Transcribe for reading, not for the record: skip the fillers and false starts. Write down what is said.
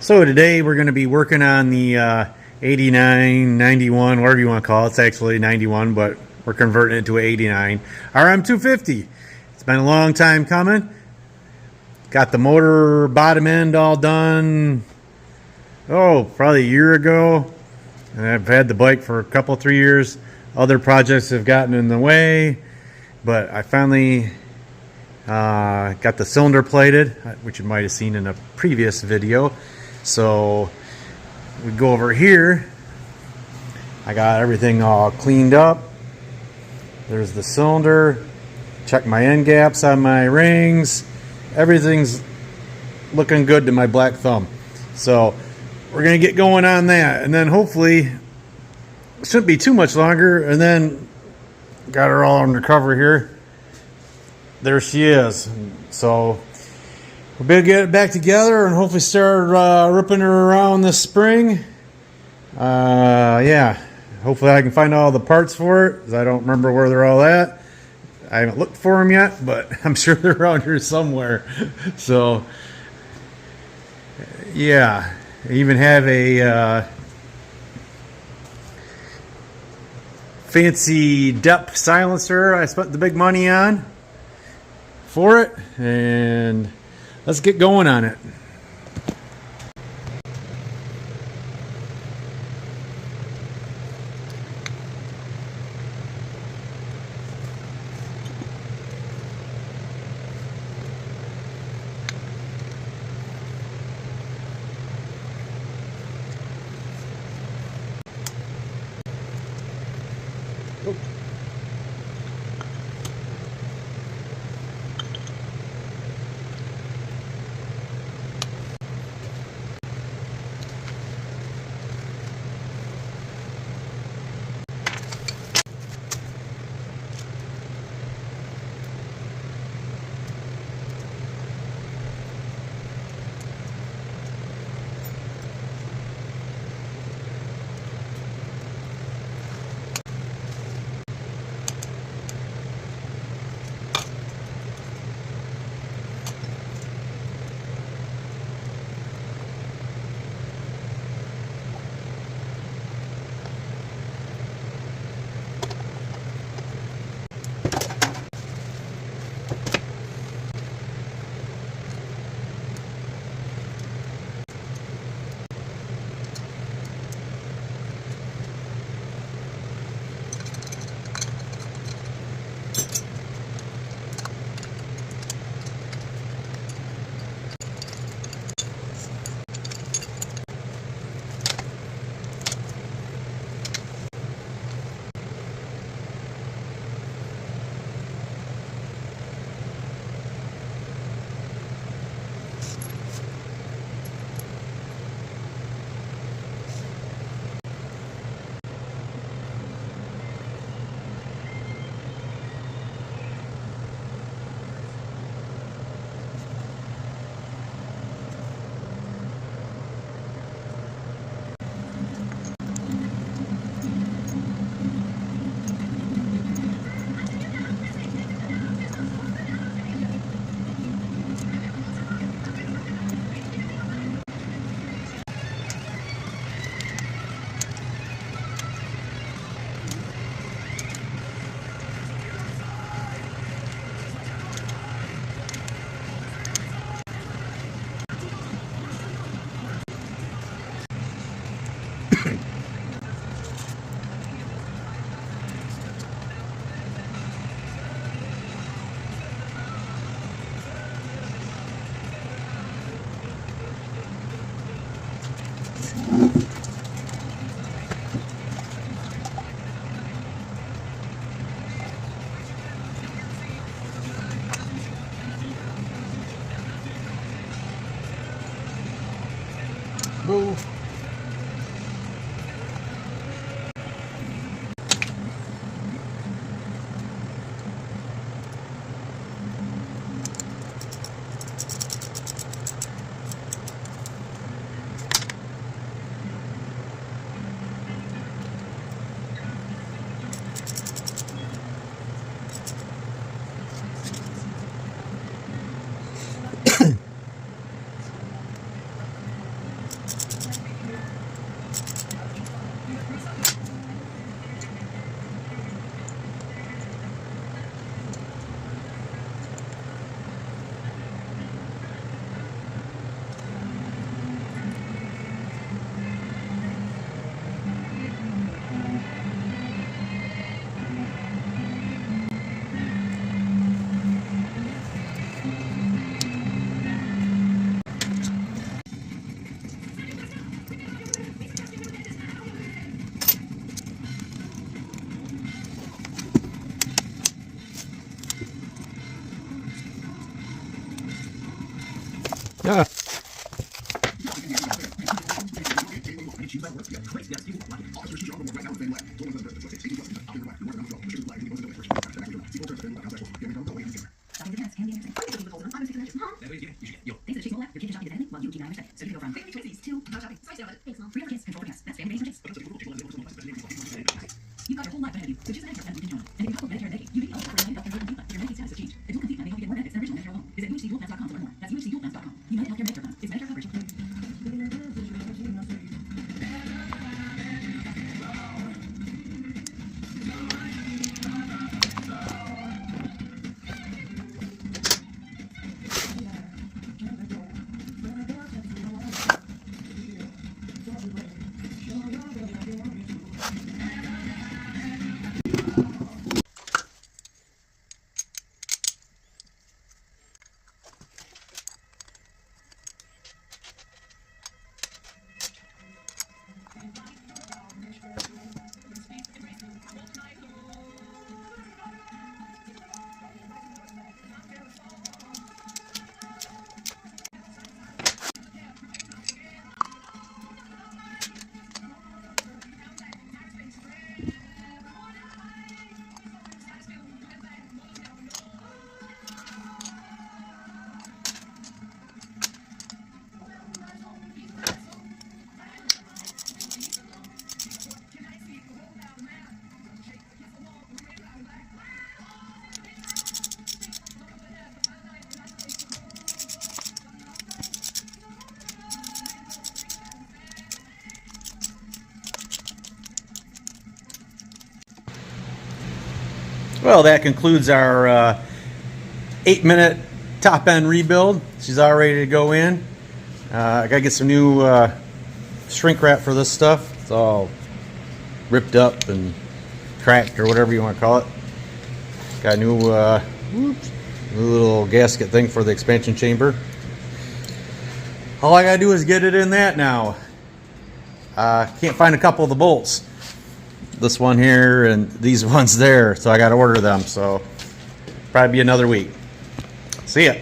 So today we're going to be working on the 89, 91, whatever you want to call it. It's actually 91, but we're converting it to an 89 RM250. It's been a long time coming. Got the motor bottom end all done, probably a year ago. And I've had the bike for a couple, 3 years. Other projects have gotten in the way, but I finally got the cylinder plated, which you might have seen in a previous video. So we go over here. I got everything all cleaned up. There's the cylinder. Check my end gaps on my rings. Everything's looking good to my black thumb. So we're gonna get going on that, and then hopefully it shouldn't be too much longer. And then got her all under cover here. There she is. So we'll be able to get it back together and hopefully start ripping her around this spring. Yeah, hopefully I can find all the parts for it, because I don't remember where they're all at. I haven't looked for them yet, but I'm sure they're around here somewhere. So yeah, I even have a fancy depth silencer I spent the big money on for it, and let's get going on it. Move. you keep an eye on your fit. So you can go from quick Twixties to hot shopping, spice it up, big small, free for kids, control for guests. That's family based for kids. You've got your whole life ahead of you, so choose an extra plan you can join. And if you couple Medicare and Medicaid, you may be eligible for a United Healthcare Dual Plan. Your Medicaid status has changed. The dual complete plan may help you get more benefits than original Medicare alone. Visit UHCDualplans.com to learn more. That's UHCDualplans.com. United Healthcare Medicare Plan is Medicare coverage. Well, that concludes our 8-minute top end rebuild. She's all ready to go in. I gotta get some new shrink wrap for this stuff. It's all ripped up and cracked or whatever you want to call it. Got a new little gasket thing for the expansion chamber. All I gotta do is get it in that now. Can't find a couple of the bolts. This one here and these ones there, so I got to order them. So probably be another week. See ya.